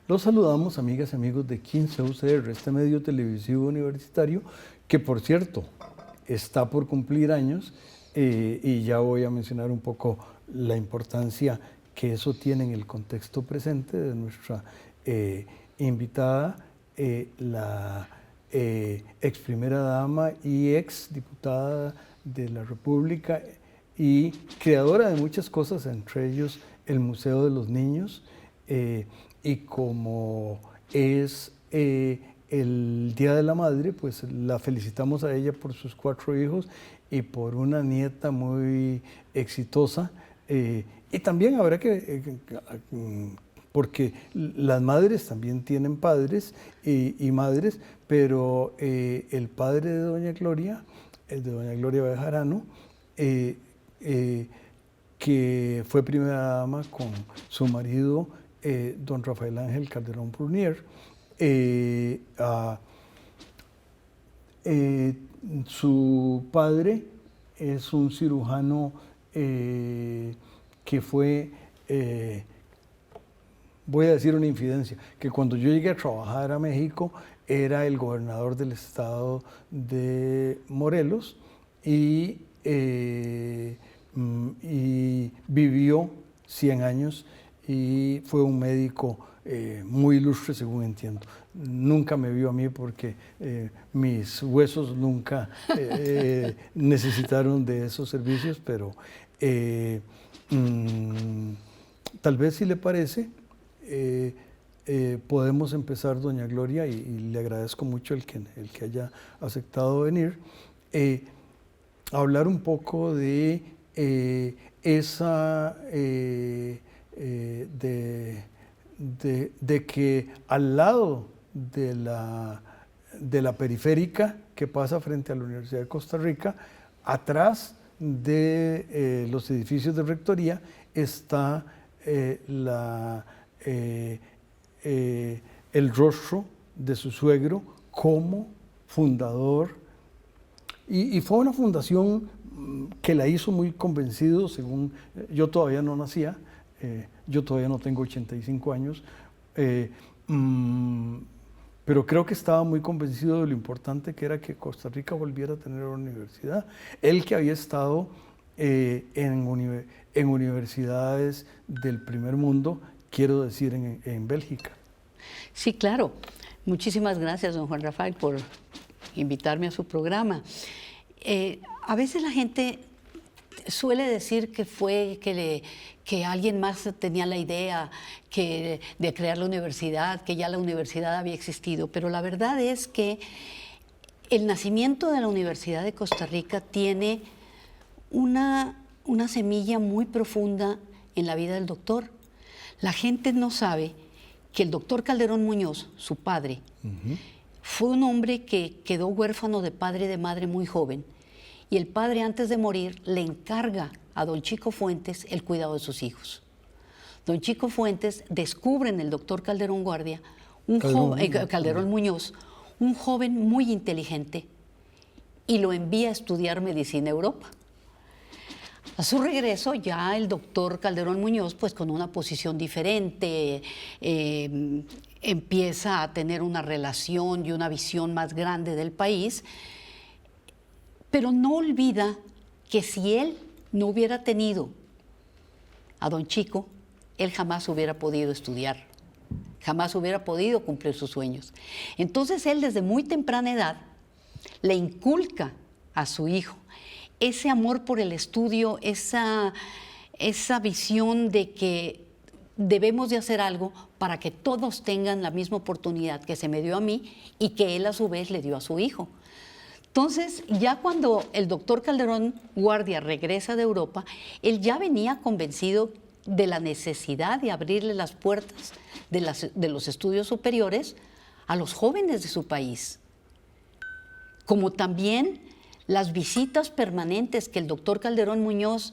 Los saludamos, amigas y amigos de 15 UCR, este medio televisivo universitario, que por cierto está por cumplir años, y ya voy a mencionar un poco la importancia que eso tiene en el contexto presente de nuestra invitada, la ex primera dama y ex diputada de la República y creadora de muchas cosas, entre ellos el Museo de los Niños, y como es el Día de la Madre, pues la felicitamos a ella por sus 4 hijos y por una nieta muy exitosa. Y también habrá porque las madres también tienen padres y madres, pero el padre de doña Gloria, el de doña Gloria Bejarano, que fue primera dama con su marido, don Rafael Ángel Calderón Prunier, su padre es un cirujano que fue, voy a decir una infidencia, que cuando yo llegué a trabajar a México era el gobernador del estado de Morelos y vivió 100 años y fue un médico muy ilustre, según entiendo. Nunca me vio a mí porque mis huesos nunca necesitaron de esos servicios, pero tal vez, si le parece, podemos empezar, doña Gloria, y le agradezco mucho el que haya aceptado venir, a hablar un poco de esa de que al lado de la periférica que pasa frente a la Universidad de Costa Rica, atrás de los edificios de rectoría, está el rostro de su suegro como fundador, y fue una fundación que la hizo muy convencido, según yo todavía no nacía, yo todavía no tengo 85 años, pero creo que estaba muy convencido de lo importante que era que Costa Rica volviera a tener una universidad. Él, que había estado en universidades del primer mundo, quiero decir, en Bélgica. Sí, claro. Muchísimas gracias, don Juan Rafael, por invitarme a su programa. A veces la gente suele decir que alguien más tenía la idea de crear la universidad, que ya la universidad había existido, pero la verdad es que el nacimiento de la Universidad de Costa Rica tiene una semilla muy profunda en la vida del doctor. La gente no sabe que el doctor Calderón Muñoz, su padre, fue un hombre que quedó huérfano de padre y de madre muy joven, y el padre, antes de morir, le encarga a don Chico Fuentes el cuidado de sus hijos. Don Chico Fuentes descubre en el doctor Calderón Calderón Muñoz, un joven muy inteligente, y lo envía a estudiar medicina a Europa. A su regreso, ya el doctor Calderón Muñoz, pues con una posición diferente, empieza a tener una relación y una visión más grande del país, pero no olvida que si él no hubiera tenido a don Chico, él jamás hubiera podido estudiar, jamás hubiera podido cumplir sus sueños. Entonces él, desde muy temprana edad, le inculca a su hijo ese amor por el estudio, esa visión de que debemos de hacer algo para que todos tengan la misma oportunidad que se me dio a mí y que él a su vez le dio a su hijo. Entonces, ya cuando el doctor Calderón Guardia regresa de Europa, él ya venía convencido de la necesidad de abrirle las puertas de los estudios superiores a los jóvenes de su país, como también las visitas permanentes que el doctor Calderón Muñoz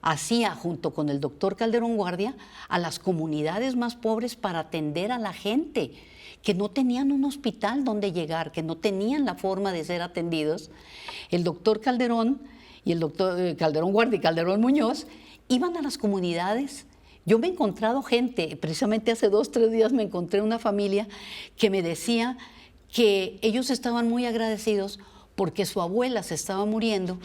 hacía junto con el doctor Calderón Guardia a las comunidades más pobres para atender a la gente que no tenían un hospital donde llegar, que no tenían la forma de ser atendidos. El doctor Calderón y el doctor Calderón Guardia y Calderón Muñoz iban a las comunidades, Yo me he encontrado gente, precisamente hace 2, 3 días me encontré una familia que me decía que ellos estaban muy agradecidos porque su abuela se estaba muriendo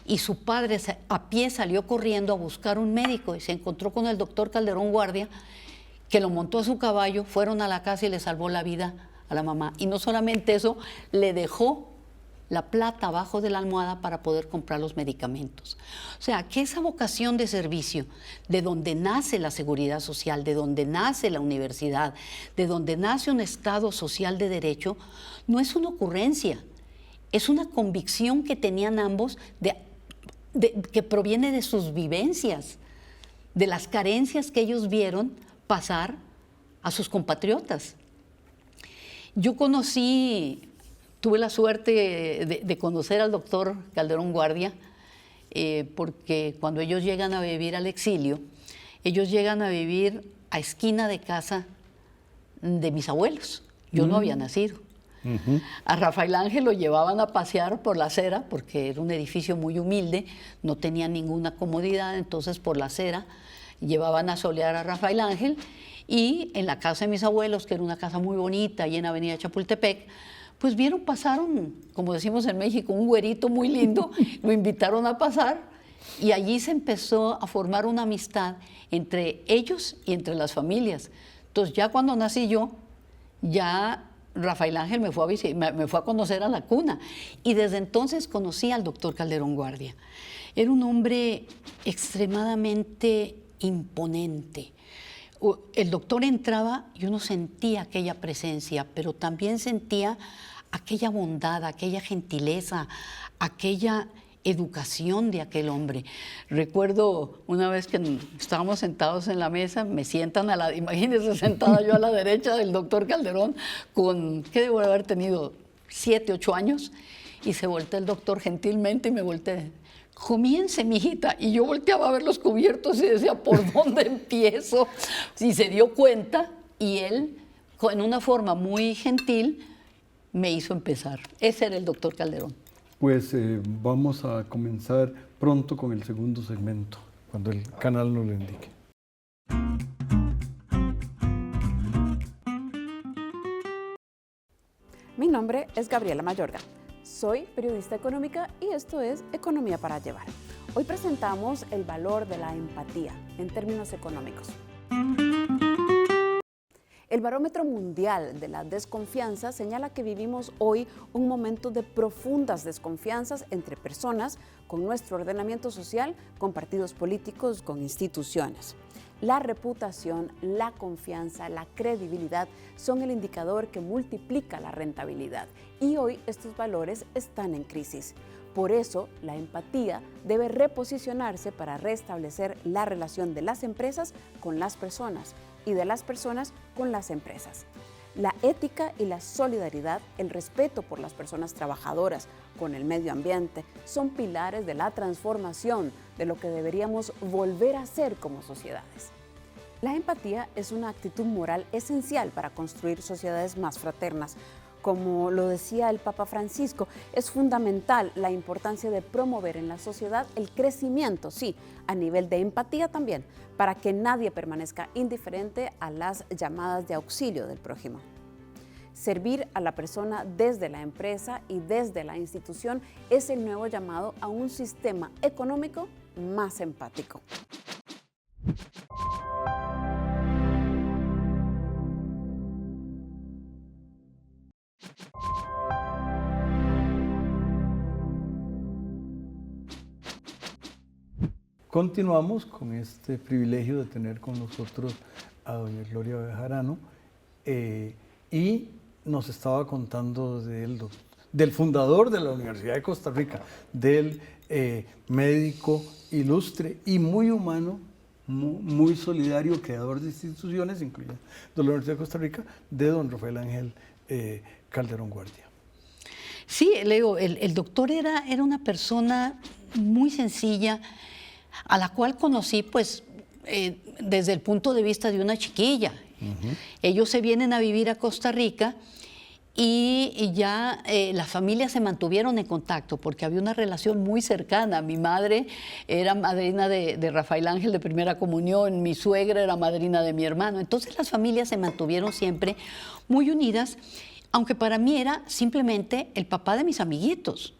y su padre a pie salió corriendo a buscar un médico y se encontró con el doctor Calderón Guardia, que lo montó a su caballo, fueron a la casa y le salvó la vida a la mamá. Y no solamente eso, le dejó la plata abajo de la almohada para poder comprar los medicamentos. O sea, que esa vocación de servicio, de donde nace la seguridad social, de donde nace la universidad, de donde nace un Estado social de derecho, no es una ocurrencia, es una convicción que tenían ambos que proviene de sus vivencias, de las carencias que ellos vieron pasar a sus compatriotas. Yo tuve la suerte de conocer al doctor Calderón Guardia, porque cuando ellos llegan a vivir al exilio, ellos llegan a vivir a esquina de casa de mis abuelos. Yo no había nacido. A Rafael Ángel lo llevaban a pasear por la acera, porque era un edificio muy humilde, no tenía ninguna comodidad, entonces por la acera llevaban a solear a Rafael Ángel, y en la casa de mis abuelos, que era una casa muy bonita, ahí en Avenida Chapultepec, pues pasaron, como decimos en México, un güerito muy lindo, lo invitaron a pasar, y allí se empezó a formar una amistad entre ellos y entre las familias. Entonces ya cuando nací yo, ya Rafael Ángel me fue a conocer a la cuna, y desde entonces conocí al doctor Calderón Guardia. Era un hombre extremadamente imponente. El doctor entraba y uno sentía aquella presencia, pero también sentía aquella bondad, aquella gentileza, aquella educación de aquel hombre. Recuerdo una vez que estábamos sentados en la mesa, me sientan imagínense, sentada yo a la derecha del doctor Calderón, ¿qué debo haber tenido? 7, 8 años, y se voltea el doctor gentilmente y me voltea: comience, mijita. Y yo volteaba a ver los cubiertos y decía, ¿por dónde empiezo? Y se dio cuenta, y él, en una forma muy gentil, me hizo empezar. Ese era el doctor Calderón. Pues vamos a comenzar pronto con el segundo segmento, cuando el canal nos lo indique. Mi nombre es Gabriela Mayorga. Soy periodista económica y esto es Economía para Llevar. Hoy presentamos el valor de la empatía en términos económicos. El Barómetro Mundial de la Desconfianza señala que vivimos hoy un momento de profundas desconfianzas entre personas, con nuestro ordenamiento social, con partidos políticos, con instituciones. La reputación, la confianza, la credibilidad son el indicador que multiplica la rentabilidad, y hoy estos valores están en crisis. Por eso, la empatía debe reposicionarse para restablecer la relación de las empresas con las personas y de las personas con las empresas. La ética y la solidaridad, el respeto por las personas trabajadoras, con el medio ambiente, son pilares de la transformación de lo que deberíamos volver a ser como sociedades. La empatía es una actitud moral esencial para construir sociedades más fraternas. Como lo decía el Papa Francisco, es fundamental la importancia de promover en la sociedad el crecimiento, sí, a nivel de empatía también, para que nadie permanezca indiferente a las llamadas de auxilio del prójimo. Servir a la persona desde la empresa y desde la institución es el nuevo llamado a un sistema económico más empático. Continuamos con este privilegio de tener con nosotros a doña Gloria Bejarano, y nos estaba contando del fundador de la Universidad de Costa Rica, del médico ilustre y muy humano, muy solidario, creador de instituciones, incluyendo de la Universidad de Costa Rica, de don Rafael Ángel Calderón Guardia. Sí, Leo, el doctor era una persona muy sencilla, a la cual conocí pues desde el punto de vista de una chiquilla. Ellos se vienen a vivir a Costa Rica y ya las familias se mantuvieron en contacto porque había una relación muy cercana. Mi madre era madrina de Rafael Ángel de primera comunión, mi suegra era madrina de mi hermano. Entonces las familias se mantuvieron siempre muy unidas, aunque para mí era simplemente el papá de mis amiguitos.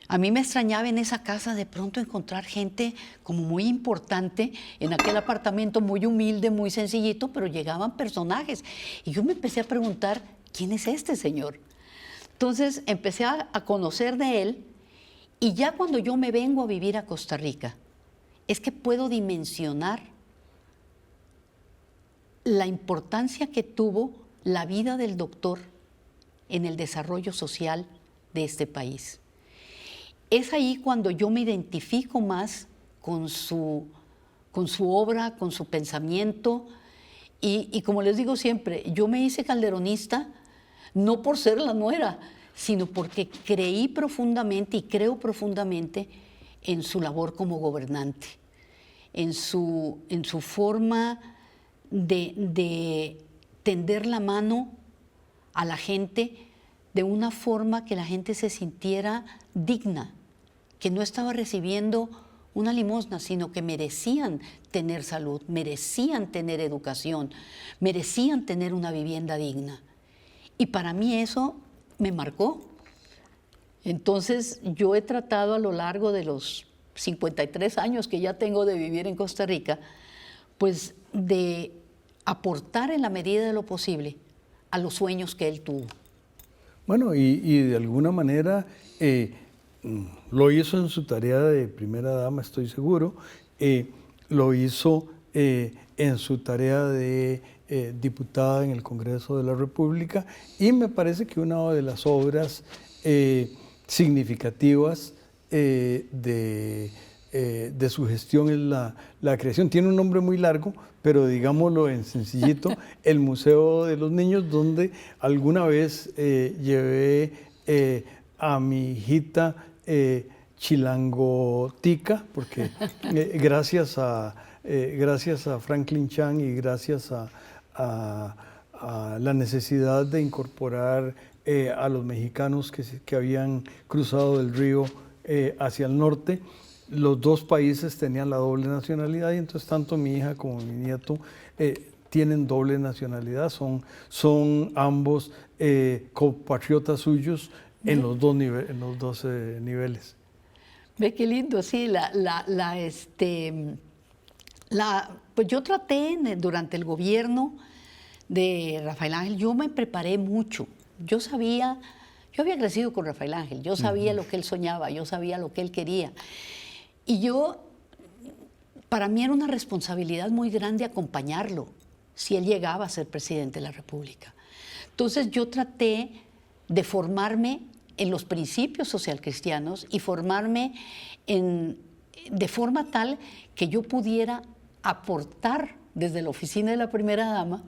A mí me extrañaba en esa casa de pronto encontrar gente como muy importante, en aquel apartamento muy humilde, muy sencillito, pero llegaban personajes. Y yo me empecé a preguntar, ¿quién es este señor? Entonces empecé a conocer de él, y ya cuando yo me vengo a vivir a Costa Rica, es que puedo dimensionar la importancia que tuvo la vida del doctor en el desarrollo social de este país. Es ahí cuando yo me identifico más con su obra, con su pensamiento, y como les digo siempre, yo me hice calderonista no por ser la nuera, sino porque creí profundamente y creo profundamente en su labor como gobernante, en su forma de tender la mano a la gente de una forma que la gente se sintiera digna, que no estaba recibiendo una limosna, sino que merecían tener salud, merecían tener educación, merecían tener una vivienda digna. Y para mí eso me marcó. Entonces yo he tratado a lo largo de los 53 años que ya tengo de vivir en Costa Rica, pues de aportar en la medida de lo posible a los sueños que él tuvo. Bueno, y de alguna manera lo hizo en su tarea de primera dama, estoy seguro, lo hizo en su tarea de diputada en el Congreso de la República, y me parece que una de las obras significativas de su gestión es la creación. Tiene un nombre muy largo, pero digámoslo en sencillito, el Museo de los Niños, donde alguna vez llevé a mi hijita Chilangotica, porque gracias a Franklin Chan y gracias a la necesidad de incorporar a los mexicanos que habían cruzado el río hacia el norte, los dos países tenían la doble nacionalidad, y entonces tanto mi hija como mi nieto tienen doble nacionalidad, son ambos compatriotas suyos en los dos niveles. Ve qué lindo, sí, pues yo traté durante el gobierno de Rafael Ángel, yo me preparé mucho, yo había crecido con Rafael Ángel, yo sabía lo que él soñaba, yo sabía lo que él quería. Y para mí era una responsabilidad muy grande acompañarlo si él llegaba a ser presidente de la República. Entonces yo traté de formarme en los principios socialcristianos y formarme de forma tal que yo pudiera aportar desde la oficina de la primera dama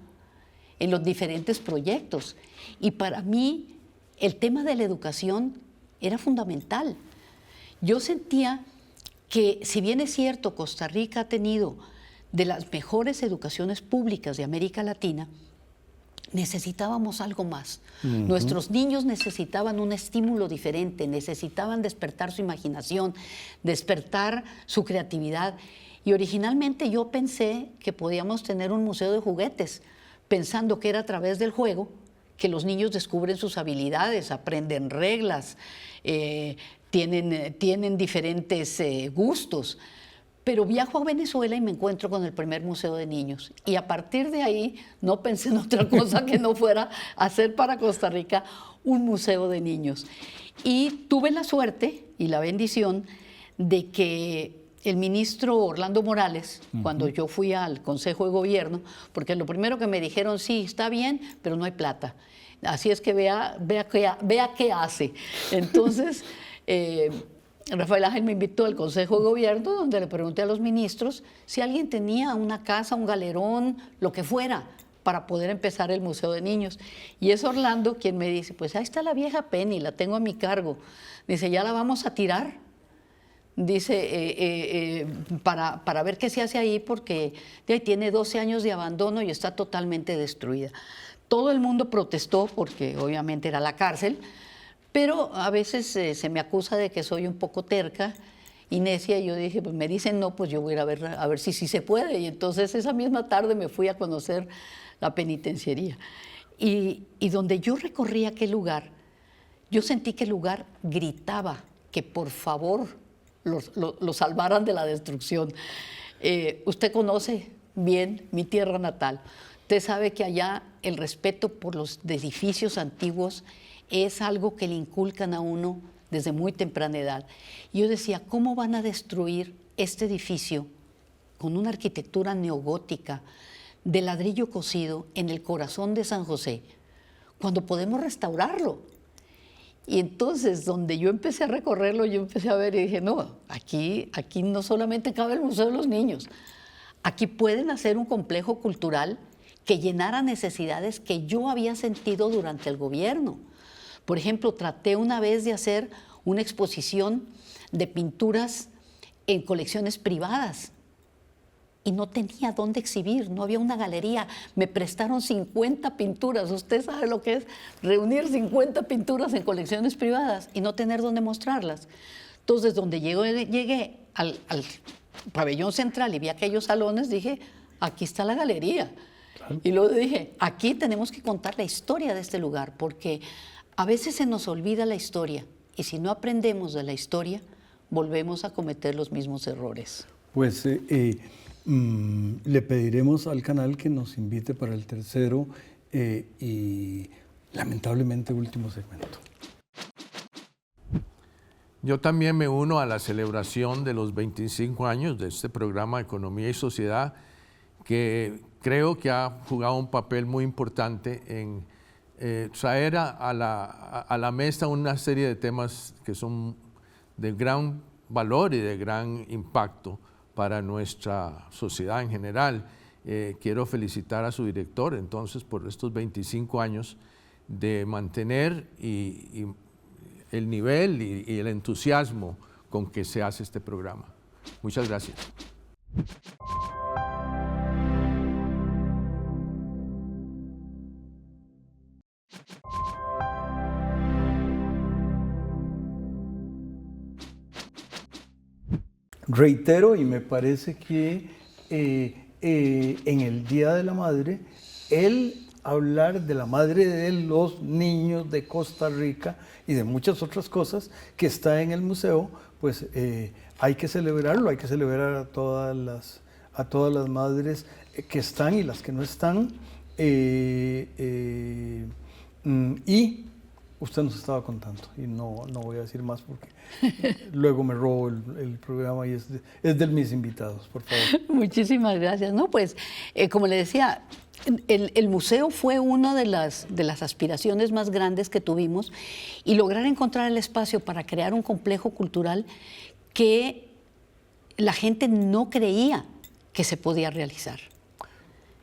en los diferentes proyectos. Y para mí el tema de la educación era fundamental. Yo sentía que, si bien es cierto, Costa Rica ha tenido de las mejores educaciones públicas de América Latina, necesitábamos algo más. Nuestros niños necesitaban un estímulo diferente, necesitaban despertar su imaginación, despertar su creatividad. Y originalmente yo pensé que podíamos tener un museo de juguetes, pensando que era a través del juego que los niños descubren sus habilidades, aprenden reglas, tienen diferentes gustos. Pero viajo a Venezuela y me encuentro con el primer museo de niños. Y a partir de ahí no pensé en otra cosa que no fuera hacer para Costa Rica un museo de niños. Y tuve la suerte y la bendición de que el ministro Orlando Morales, cuando yo fui al Consejo de Gobierno, porque lo primero que me dijeron, sí, está bien, pero no hay plata. Así es que vea qué hace. Entonces, Rafael Ángel me invitó al Consejo de Gobierno, donde le pregunté a los ministros si alguien tenía una casa, un galerón, lo que fuera, para poder empezar el Museo de Niños. Y es Orlando quien me dice, pues ahí está la vieja Penny, la tengo a mi cargo. Dice, ya la vamos a tirar. Dice, para ver qué se hace ahí, porque tiene 12 años de abandono y está totalmente destruida. Todo el mundo protestó porque obviamente era la cárcel, pero a veces se me acusa de que soy un poco terca y necia, y yo dije, pues me dicen no, pues yo voy a ir a ver si sí se puede. Y entonces esa misma tarde me fui a conocer la penitenciaría. Y donde yo recorrí aquel lugar, yo sentí que el lugar gritaba que por favor lo salvaran de la destrucción. Usted conoce bien mi tierra natal. Usted sabe que allá el respeto por los edificios antiguos es algo que le inculcan a uno desde muy temprana edad. Y yo decía, ¿cómo van a destruir este edificio con una arquitectura neogótica de ladrillo cocido en el corazón de San José cuando podemos restaurarlo? Y entonces, donde yo empecé a recorrerlo, yo empecé a ver y dije, no, aquí no solamente cabe el Museo de los Niños, aquí pueden hacer un complejo cultural que llenara necesidades que yo había sentido durante el gobierno. Por ejemplo, traté una vez de hacer una exposición de pinturas en colecciones privadas y no tenía dónde exhibir, no había una galería. Me prestaron 50 pinturas. Usted sabe lo que es reunir 50 pinturas en colecciones privadas y no tener dónde mostrarlas. Entonces, donde llegué al pabellón central y vi aquellos salones, dije, aquí está la galería. Claro. Y luego dije, aquí tenemos que contar la historia de este lugar, porque a veces se nos olvida la historia y si no aprendemos de la historia, volvemos a cometer los mismos errores. Pues le pediremos al canal que nos invite para el tercero y lamentablemente último segmento. Yo también me uno a la celebración de los 25 años de este programa Economía y Sociedad, que creo que ha jugado un papel muy importante en traer a la mesa una serie de temas que son de gran valor y de gran impacto para nuestra sociedad en general. Quiero felicitar a su director entonces por estos 25 años de mantener el nivel y el entusiasmo con que se hace este programa. Muchas gracias. Reitero, y me parece que en el Día de la Madre, el hablar de la madre de los niños de Costa Rica y de muchas otras cosas que está en el museo, pues hay que celebrarlo, hay que celebrar a todas las madres que están y las que no están. Y usted nos estaba contando, y no voy a decir más porque luego me robo el programa y es de mis invitados, por favor. Muchísimas gracias. No, pues, como le decía, el museo fue una de las aspiraciones más grandes que tuvimos, y lograr encontrar el espacio para crear un complejo cultural que la gente no creía que se podía realizar.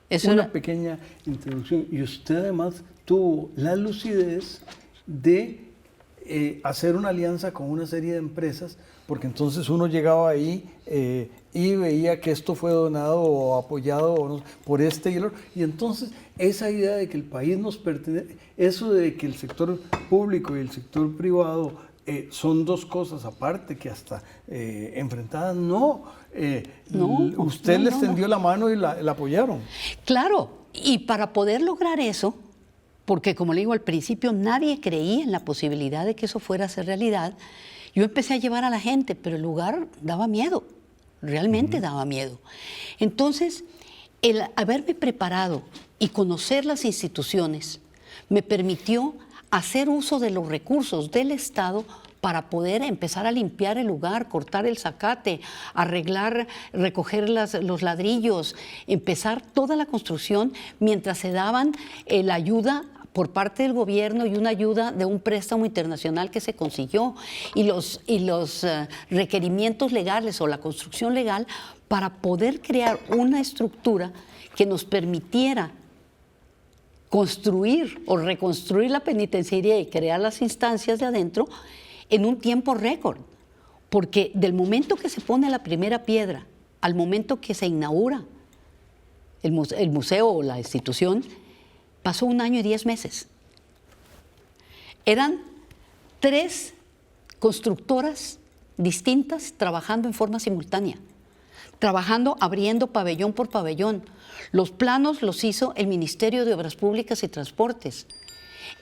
Es una pequeña introducción, y usted además tuvo la lucidez de hacer una alianza con una serie de empresas, porque entonces uno llegaba ahí y veía que esto fue donado o apoyado por este y el otro, y entonces esa idea de que el país nos pertenece, eso de que el sector público y el sector privado son dos cosas aparte, que hasta enfrentadas, usted les tendió la mano y la apoyaron. Claro, y para poder lograr eso, porque como le digo al principio, nadie creía en la posibilidad de que eso fuera a ser realidad, yo empecé a llevar a la gente, pero el lugar daba miedo, realmente daba miedo. Entonces, el haberme preparado y conocer las instituciones me permitió hacer uso de los recursos del Estado para poder empezar a limpiar el lugar, cortar el zacate, arreglar, recoger los ladrillos, empezar toda la construcción mientras se daban la ayuda por parte del gobierno y una ayuda de un préstamo internacional que se consiguió, y los requerimientos legales o la construcción legal para poder crear una estructura que nos permitiera construir o reconstruir la penitenciaría y crear las instancias de adentro en un tiempo récord, porque del momento que se pone la primera piedra al momento que se inaugura el museo o la institución, pasó 1 año y 10 meses. Eran 3 constructoras distintas trabajando en forma simultánea, trabajando, abriendo pabellón por pabellón. Los planos los hizo el Ministerio de Obras Públicas y Transportes.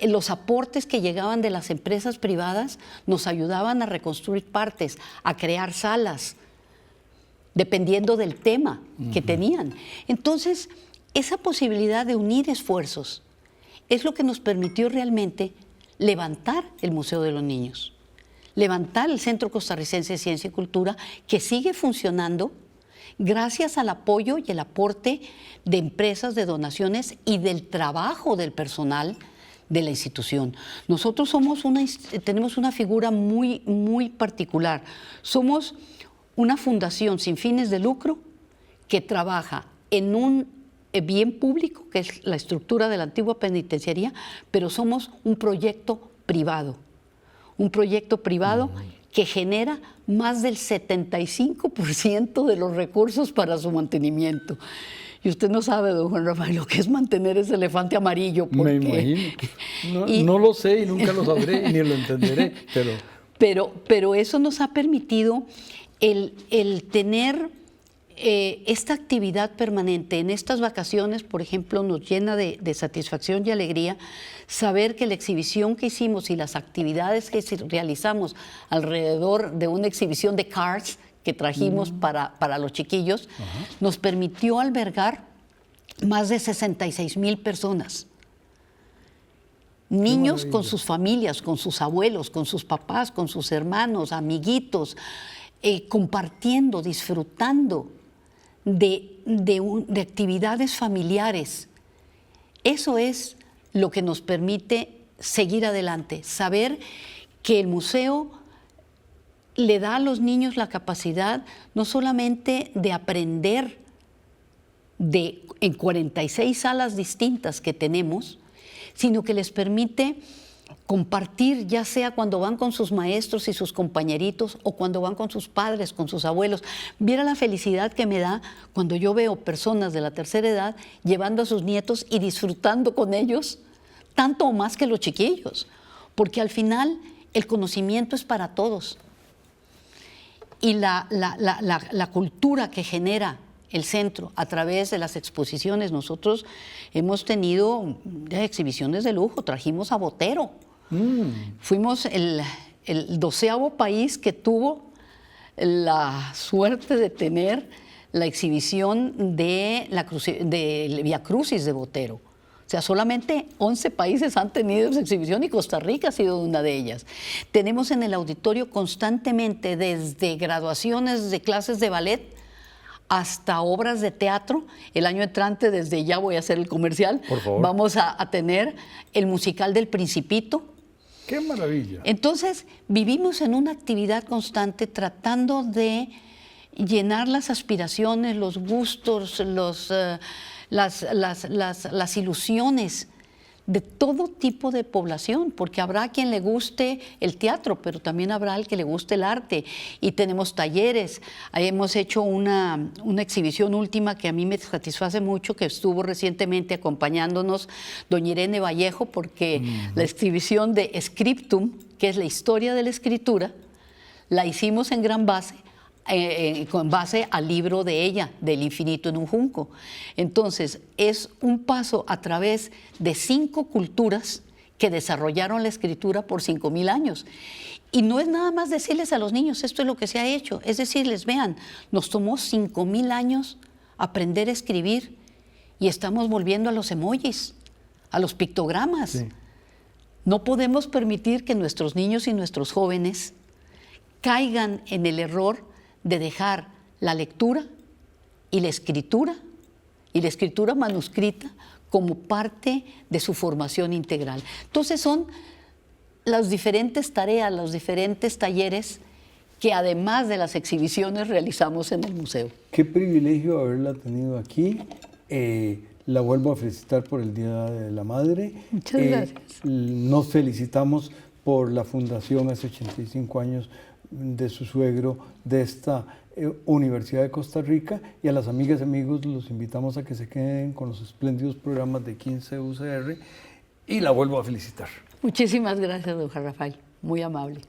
Los aportes que llegaban de las empresas privadas nos ayudaban a reconstruir partes, a crear salas, dependiendo del tema que tenían. Entonces, esa posibilidad de unir esfuerzos es lo que nos permitió realmente levantar el Museo de los Niños, levantar el Centro Costarricense de Ciencia y Cultura, que sigue funcionando gracias al apoyo y el aporte de empresas, de donaciones y del trabajo del personal de la institución. Nosotros tenemos una figura muy particular. Somos una fundación sin fines de lucro que trabaja en un bien público, que es la estructura de la antigua penitenciaría, pero somos un proyecto privado que genera más del 75% de los recursos para su mantenimiento. Y usted no sabe, don Juan Rafael, lo que es mantener ese elefante amarillo. Me imagino. No lo sé y nunca lo sabré ni lo entenderé, pero eso nos ha permitido el tener esta actividad permanente. En estas vacaciones, por ejemplo, nos llena de satisfacción y alegría saber que la exhibición que hicimos y las actividades que realizamos alrededor de una exhibición de Cars que trajimos para los chiquillos, nos permitió albergar más de 66,000 personas. Niños con sus familias, con sus abuelos, con sus papás, con sus hermanos, amiguitos, compartiendo, disfrutando de actividades familiares. Eso es lo que nos permite seguir adelante, saber que el museo le da a los niños la capacidad no solamente de aprender en 46 salas distintas que tenemos, sino que les permite compartir, ya sea cuando van con sus maestros y sus compañeritos o cuando van con sus padres, con sus abuelos. Viera la felicidad que me da cuando yo veo personas de la tercera edad llevando a sus nietos y disfrutando con ellos, tanto o más que los chiquillos, porque al final el conocimiento es para todos. Y la cultura que genera el centro a través de las exposiciones, nosotros hemos tenido exhibiciones de lujo, trajimos a Botero. Fuimos el 12º país que tuvo la suerte de tener la exhibición de Via Crucis de Botero. O sea, solamente 11 países han tenido esa exhibición y Costa Rica ha sido una de ellas. Tenemos en el auditorio constantemente, desde graduaciones de clases de ballet hasta obras de teatro. El año entrante, desde ya voy a hacer el comercial, por favor, vamos a tener el musical del Principito. ¡Qué maravilla! Entonces, vivimos en una actividad constante tratando de llenar las aspiraciones, los gustos, las ilusiones de todo tipo de población, porque habrá quien le guste el teatro, pero también habrá el que le guste el arte. Y tenemos talleres. Ahí hemos hecho una exhibición última que a mí me satisface mucho, que estuvo recientemente acompañándonos doña Irene Vallejo, porque la exhibición de Scriptum, que es la historia de la escritura, la hicimos en gran base, con base al libro de ella, del infinito en un junco. Entonces, es un paso a través de 5 culturas que desarrollaron la escritura por 5,000 años. Y no es nada más decirles a los niños, esto es lo que se ha hecho, es decirles, vean, nos tomó 5,000 años aprender a escribir y estamos volviendo a los emojis, a los pictogramas. Sí. No podemos permitir que nuestros niños y nuestros jóvenes caigan en el error de dejar la lectura y la escritura manuscrita como parte de su formación integral. Entonces son las diferentes tareas, los diferentes talleres que además de las exhibiciones realizamos en el museo. Qué privilegio haberla tenido aquí. La vuelvo a felicitar por el Día de la Madre. Muchas gracias. Nos felicitamos por la fundación hace 85 años de su suegro de esta Universidad de Costa Rica, y a las amigas y amigos los invitamos a que se queden con los espléndidos programas de 15 UCR y la vuelvo a felicitar. Muchísimas gracias, don Juan Rafael, muy amable.